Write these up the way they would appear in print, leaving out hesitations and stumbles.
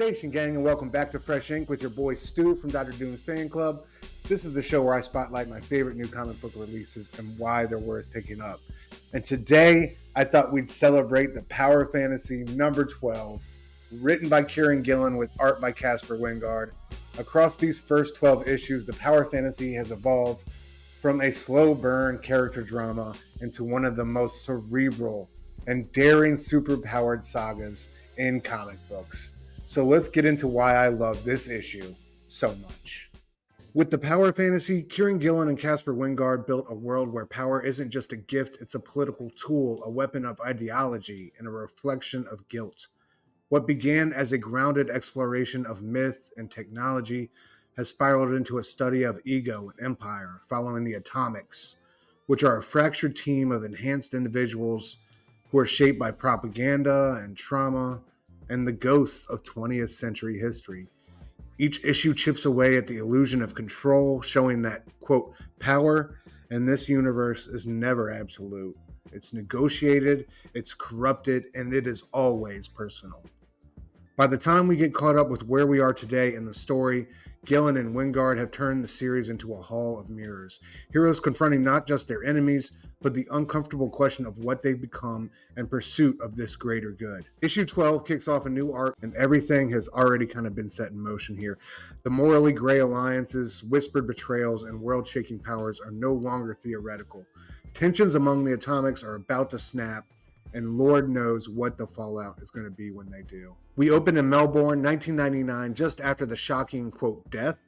Weaponization, gang, and welcome back to Fresh Ink with your boy Stu from Dr. Doom's Fan Club. This is the show where I spotlight my favorite new comic book releases and why they're worth picking up. And today, I thought we'd celebrate the Power Fantasy number 12, written by Kieron Gillen with art by Caspar Wijngaard. Across these first 12 issues, the Power Fantasy has evolved from a slow burn character drama into one of the most cerebral and daring superpowered sagas in comic books. So let's get into why I love this issue so much. With the Power Fantasy, Kieron Gillen and Caspar Wijngaard built a world where power isn't just a gift, it's a political tool, a weapon of ideology, and a reflection of guilt. What began as a grounded exploration of myth and technology has spiraled into a study of ego and empire, following the Atomics, which are a fractured team of enhanced individuals who are shaped by propaganda and trauma and the ghosts of 20th century history. Each issue chips away at the illusion of control, showing that, quote, power in this universe is never absolute. It's negotiated, it's corrupted, and it is always personal. By the time we get caught up with where we are today in the story, Gillen and Wijngaard have turned the series into a hall of mirrors. Heroes confronting not just their enemies, but the uncomfortable question of what they've become in pursuit of this greater good. Issue 12 kicks off a new arc, and everything has already kind of been set in motion here. The morally gray alliances, whispered betrayals, and world-shaking powers are no longer theoretical. Tensions among the Atomics are about to snap, and Lord knows what the fallout is going to be when they do. We open in Melbourne, 1999, just after the shocking, quote, death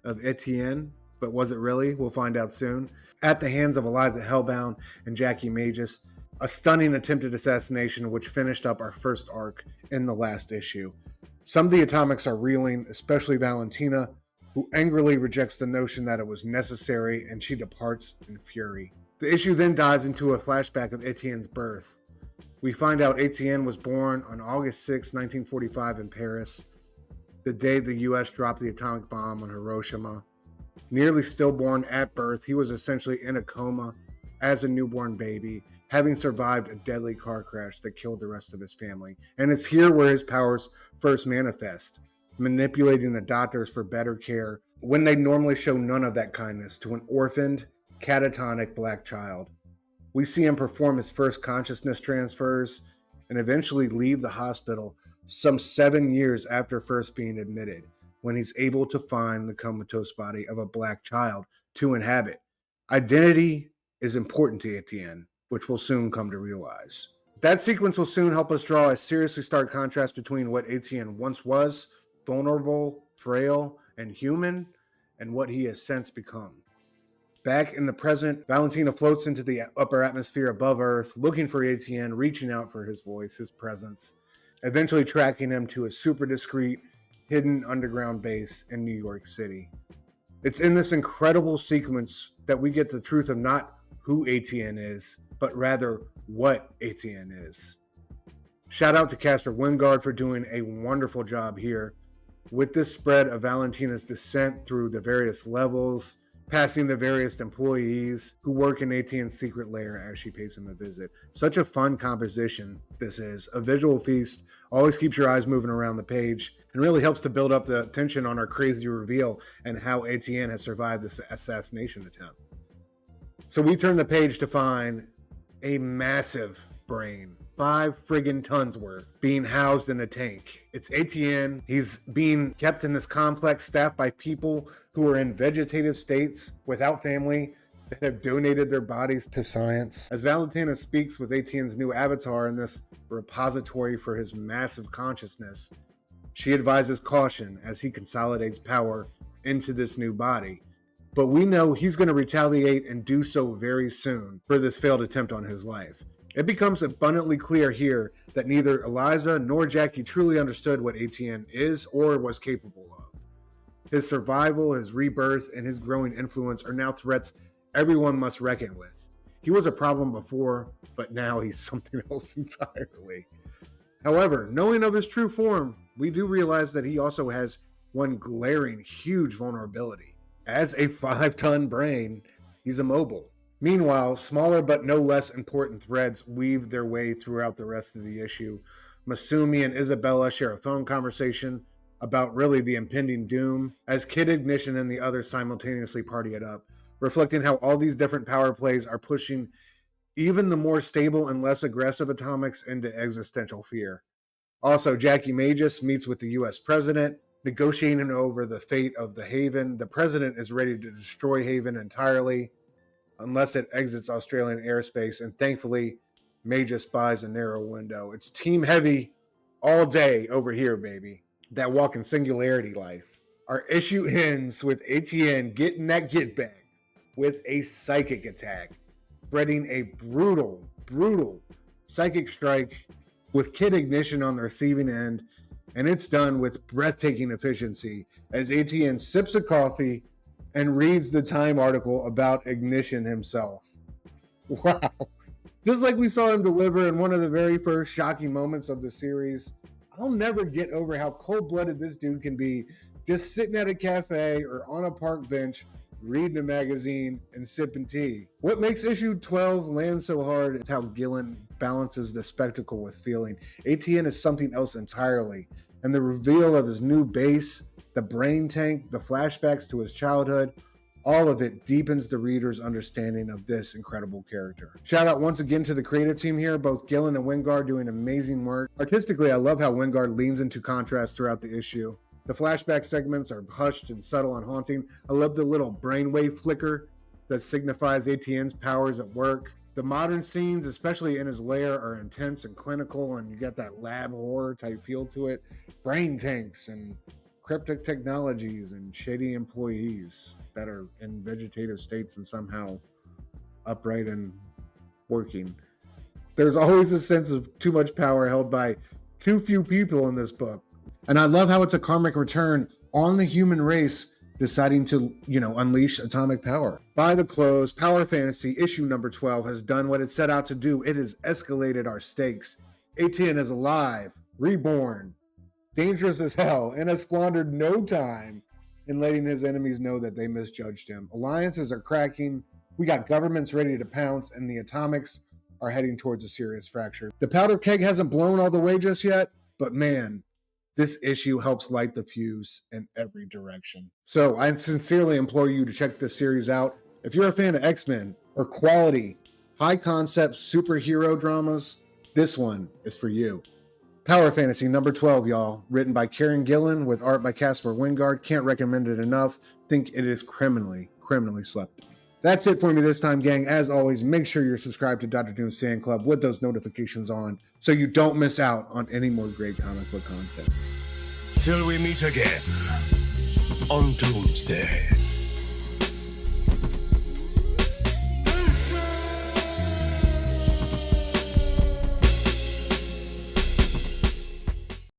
of Etienne, but was it really? We'll find out soon. At the hands of Eliza Hellbound and Jackie Magus, a stunning attempted assassination which finished up our first arc in the last issue. Some of the Atomics are reeling, especially Valentina, who angrily rejects the notion that it was necessary, and she departs in fury. The issue then dives into a flashback of Etienne's birth. We find out Etienne was born on August 6, 1945 in Paris, the day the U.S. dropped the atomic bomb on Hiroshima. Nearly stillborn at birth, he was essentially in a coma as a newborn baby, having survived a deadly car crash that killed the rest of his family. And it's here where his powers first manifest, manipulating the doctors for better care when they normally show none of that kindness to an orphaned, catatonic black child. We see him perform his first consciousness transfers and eventually leave the hospital some 7 years after first being admitted, when he's able to find the comatose body of a black child to inhabit. Identity is important to Etienne, which we'll soon come to realize. That sequence will soon help us draw a seriously stark contrast between what Etienne once was, vulnerable, frail, and human, and what he has since become. Back in the present, Valentina floats into the upper atmosphere above Earth, looking for Etienne, reaching out for his voice, his presence, eventually tracking him to a super discreet, hidden underground base in New York City. It's in this incredible sequence that we get the truth of not who Etienne is, but rather what Etienne is. Shout out to Caspar Wijngaard for doing a wonderful job here with this spread of Valentina's descent through the various levels, passing the various employees who work in Etienne's secret lair as she pays him a visit. Such a fun composition this is. A visual feast, always keeps your eyes moving around the page, and really helps to build up the tension on our crazy reveal and how Etienne has survived this assassination attempt. So we turn the page to find a massive brain, 5 friggin' tons worth, being housed in a tank. It's Etienne. He's being kept in this complex staffed by people who are in vegetative states without family that have donated their bodies to science. As Valentina speaks with Etienne's new avatar in this repository for his massive consciousness, she advises caution as he consolidates power into this new body. But we know he's going to retaliate and do so very soon for this failed attempt on his life. It becomes abundantly clear here that neither Eliza nor Jackie truly understood what Etienne is or was capable of. His survival, his rebirth, and his growing influence are now threats everyone must reckon with. He was a problem before, but now he's something else entirely. However, knowing of his true form, we do realize that he also has one glaring, huge vulnerability. As a 5-ton brain, he's immobile. Meanwhile, smaller but no less important threads weave their way throughout the rest of the issue. Masumi and Isabella share a phone conversation about really the impending doom as Kid Ignition and the others simultaneously party it up, reflecting how all these different power plays are pushing even the more stable and less aggressive atomics into existential fear. Also, Jackie Magus meets with the US president, negotiating over the fate of the Haven. The president is ready to destroy Haven entirely unless it exits Australian airspace, and thankfully, Magus buys a narrow window. It's team heavy all day over here, baby. That walking singularity life. Our issue ends with Etienne getting that get back with a psychic attack, spreading a brutal psychic strike with Kid Ignition on the receiving end, and it's done with breathtaking efficiency as Etienne sips a coffee and reads the Time article about Ignition himself. Wow. Just like we saw him deliver in one of the very first shocking moments of the series, I'll never get over how cold-blooded this dude can be, just sitting at a cafe or on a park bench, reading a magazine and sipping tea. What makes issue 12 land so hard is how Gillen balances the spectacle with feeling. Etienne is something else entirely, and the reveal of his new base, the brain tank, the flashbacks to his childhood, all of it deepens the reader's understanding of this incredible character. Shout out once again to the creative team here, both Gillen and Wijngaard doing amazing work. Artistically, I love how Wijngaard leans into contrast throughout the issue. The flashback segments are hushed and subtle and haunting. I love the little brainwave flicker that signifies Etienne's powers at work. The modern scenes, especially in his lair, are intense and clinical, and you get that lab horror type feel to it. Brain tanks and cryptic technologies and shady employees that are in vegetative states and somehow upright and working. There's always a sense of too much power held by too few people in this book. And I love how it's a karmic return on the human race deciding to, unleash atomic power. By the close, Power Fantasy issue number 12 has done what it set out to do. It has escalated our stakes. Etienne is alive, reborn, dangerous as hell, and has squandered no time in letting his enemies know that they misjudged him. Alliances are cracking, we got governments ready to pounce, and the atomics are heading towards a serious fracture. The powder keg hasn't blown all the way just yet, but man, this issue helps light the fuse in every direction. So I sincerely implore you to check this series out. If you're a fan of X-Men or quality, high-concept superhero dramas, this one is for you. Power Fantasy number 12, y'all. Written by Kieron Gillen with art by Caspar Wijngaard. Can't recommend it enough. Think it is criminally slept. That's it for me this time, gang. As always, make sure you're subscribed to Dr. Doom's Fan Club with those notifications on so you don't miss out on any more great comic book content. Till we meet again on Doomsday.